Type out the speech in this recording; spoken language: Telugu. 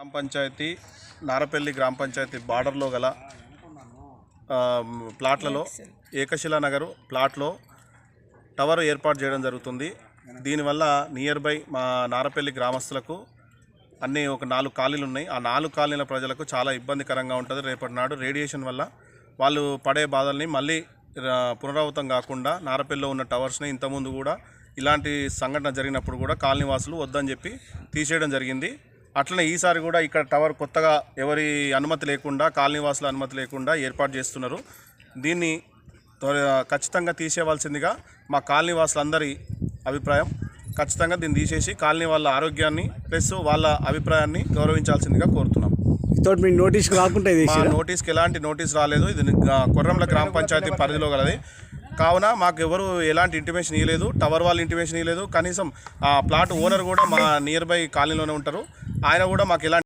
గ్రామ పంచాయతీ నారపల్లి గ్రామ పంచాయతీ బార్డర్లో గల ప్లాట్లలో ఏకశిలా నగర్ ప్లాట్లో టవర్ ఏర్పాటు చేయడం జరుగుతుంది. దీనివల్ల నియర్ బై మా నారపల్లి గ్రామస్తులకు అన్నీ ఒక 4 కాలనీలు ఉన్నాయి. ఆ 4 కాలనీల ప్రజలకు చాలా ఇబ్బందికరంగా ఉంటుంది. రేపటి నాడు రేడియేషన్ వల్ల వాళ్ళు పడే బాధల్ని మళ్ళీ పునరావృతం కాకుండా నారపల్లిలో ఉన్న టవర్స్ని ఇంతకుముందు కూడా ఇలాంటి సంఘటన జరిగినప్పుడు కూడా కాలనీ వాసులు వద్దని చెప్పి తీసేయడం జరిగింది. అట్లనే ఈసారి కూడా ఇక్కడ టవర్ కొత్తగా ఎవరి అనుమతి లేకుండా కాలనీ వాసుల అనుమతి లేకుండా ఏర్పాటు చేస్తున్నారు. దీన్ని ఖచ్చితంగా తీసేయవలసిందిగా మా కాలనీ వాసులందరి అభిప్రాయం. ఖచ్చితంగా దీన్ని తీసేసి కాలనీ వాళ్ళ ఆరోగ్యాన్ని ప్లస్ వాళ్ళ అభిప్రాయాన్ని గౌరవించాల్సిందిగా కోరుతున్నాం. నోటీస్కి ఎలాంటి నోటీస్ రాలేదు. ఇది కొర్రంల గ్రామ పంచాయతీ పరిధిలో గలది కావున మాకు ఎవరు ఎలాంటి ఇంటిమేషన్ ఇవ్వలేదు. టవర్ వాళ్ళు ఇంటిమేషన్ ఇవ్వలేదు. కనీసం ఆ ప్లాట్ ఓనర్ కూడా మా నియర్ బై కాలనీలోనే ఉంటారు. ఆయన కూడా మాకు ఎలాంటి